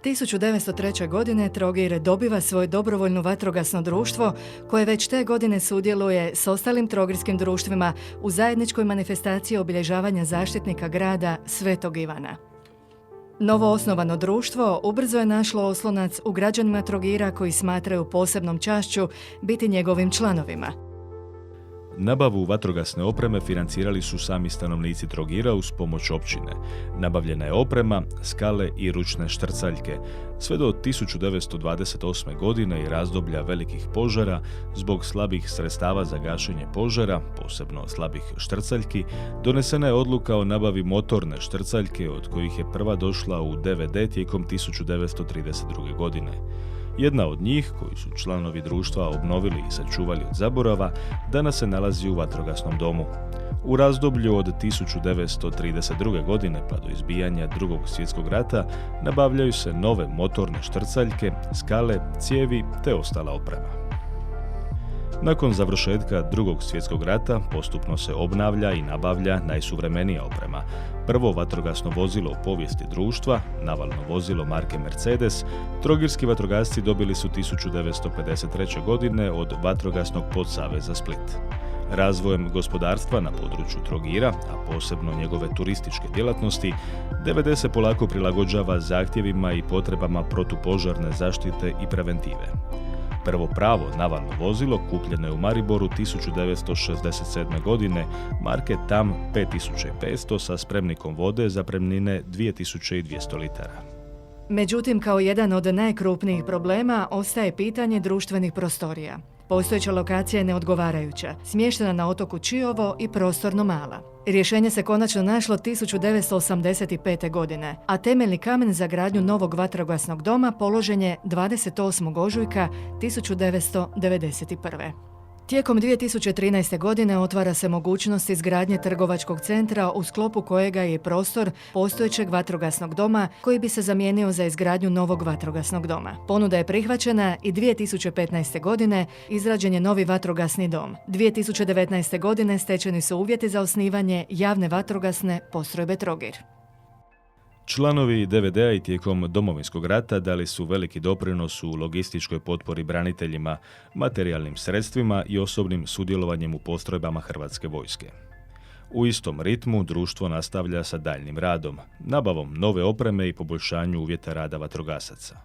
1903. godine Trogir dobiva svoje dobrovoljno vatrogasno društvo koje već te godine sudjeluje s ostalim trogirskim društvima u zajedničkoj manifestaciji obilježavanja zaštitnika grada Svetog Ivana. Novo osnovano društvo ubrzo je našlo oslonac u građanima Trogira koji smatraju posebnom čašću biti njegovim članovima. Nabavu vatrogasne opreme financirali su sami stanovnici Trogira uz pomoć općine. Nabavljena je oprema, skale i ručne štrcaljke. Sve do 1928. godine i razdoblja velikih požara, zbog slabih sredstava za gašenje požara, posebno slabih štrcaljki, donesena je odluka o nabavi motorne štrcaljke, od kojih je prva došla u DVD tijekom 1932. godine. Jedna od njih, koju su članovi društva obnovili i sačuvali od zaborava, danas se nalazi u vatrogasnom domu. U razdoblju od 1932. godine pa do izbijanja Drugog svjetskog rata nabavljaju se nove motorne štrcaljke, skale, cijevi te ostala oprema. Nakon završetka Drugog svjetskog rata postupno se obnavlja i nabavlja najsuvremenija oprema. Prvo vatrogasno vozilo u povijesti društva, navalno vozilo marke Mercedes, trogirski vatrogasci dobili su 1953. godine od Vatrogasnog podsaveza Split. Razvojem gospodarstva na području Trogira, a posebno njegove turističke djelatnosti, DVD se polako prilagođava zahtjevima i potrebama protupožarne zaštite i preventive. Prvo pravo navalno vozilo kupljeno je u Mariboru 1967. godine marke TAM 5500 sa spremnikom vode zapremnine 2200 litara. Međutim, kao jedan od najkrupnijih problema ostaje pitanje društvenih prostorija. Postojeća lokacija je neodgovarajuća, smještena na otoku Čiovo i prostorno mala. Rješenje se konačno našlo 1985. godine, a temeljni kamen za gradnju novog vatrogasnog doma položen je 28. ožujka 1991. Tijekom 2013. godine otvara se mogućnost izgradnje trgovačkog centra u sklopu kojega je prostor postojećeg vatrogasnog doma koji bi se zamijenio za izgradnju novog vatrogasnog doma. Ponuda je prihvaćena i 2015. godine izrađen je novi vatrogasni dom. 2019. godine stečeni su uvjeti za osnivanje javne vatrogasne postrojbe Trogir. Članovi DVD-a i tijekom Domovinskog rata dali su veliki doprinos u logističkoj potpori braniteljima, materijalnim sredstvima i osobnim sudjelovanjem u postrojbama Hrvatske vojske. U istom ritmu društvo nastavlja sa daljnim radom, nabavom nove opreme i poboljšanju uvjeta rada vatrogasaca.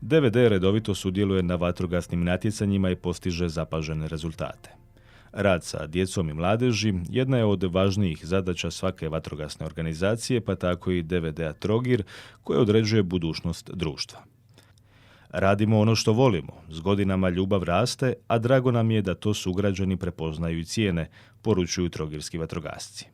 DVD redovito sudjeluje na vatrogasnim natjecanjima i postiže zapažene rezultate. Rad sa djecom i mladeži jedna je od važnijih zadaća svake vatrogasne organizacije, pa tako i DVD-a Trogir, koja određuje budućnost društva. Radimo ono što volimo, s godinama ljubav raste, a drago nam je da to sugrađani prepoznaju i cijene, poručuju trogirski vatrogasci.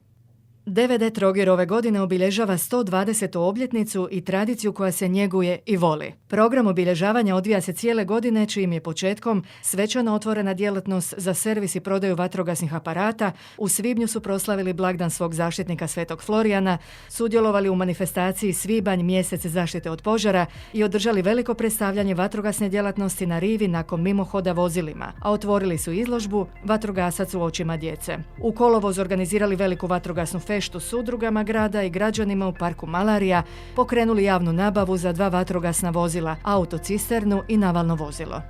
DVD Trogir ove godine obilježava 120. obljetnicu i tradiciju koja se njeguje i voli. Program obilježavanja odvija se cijele godine, čijim je početkom svečano otvorena djelatnost za servis i prodaju vatrogasnih aparata. U svibnju su proslavili blagdan svog zaštitnika Svetog Florijana, sudjelovali u manifestaciji Svibanj, mjesec zaštite od požara i održali veliko predstavljanje vatrogasne djelatnosti na rivi nakon mimohoda vozilima, a otvorili su izložbu Vatrogasac u očima djece. U kolovozu organizirali veliku vatrogasnu feštu s udrugama grada i građanima u parku Malarija, pokrenuli javnu nabavu za 2 vatrogasna vozila, autocisternu i navalno vozilo.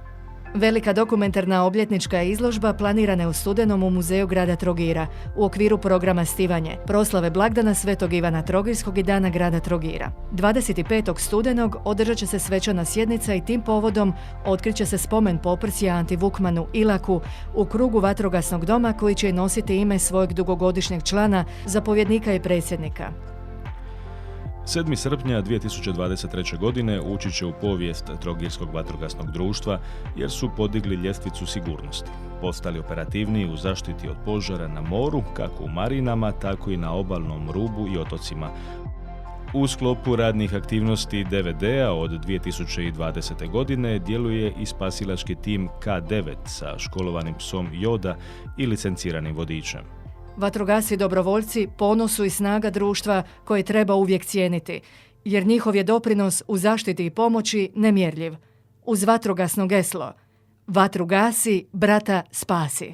Velika dokumentarna obljetnička izložba planirana je u studenom u Muzeju grada Trogira u okviru programa Stivanje, proslave blagdana Svetog Ivana Trogirskog i Dana grada Trogira. 25. studenog održat će se svečana sjednica i tim povodom otkrit će se spomen poprsja Anti Vukmanu Ilaku u krugu vatrogasnog doma koji će nositi ime svojeg dugogodišnjeg člana, zapovjednika i predsjednika. 7. srpnja 2023. godine ući će u povijest Trogirskog vatrogasnog društva jer su podigli ljestvicu sigurnosti. Postali operativniji u zaštiti od požara na moru, kako u marinama, tako i na obalnom rubu i otocima. U sklopu radnih aktivnosti DVD-a od 2020. godine djeluje i spasilački tim K9 sa školovanim psom Yoda i licenciranim vodičem. Vatrogasci dobrovoljci ponos su i snaga društva koje treba uvijek cijeniti, jer njihov je doprinos u zaštiti i pomoći nemjerljiv. Uz vatrogasno geslo: vatru gasi, brata spasi.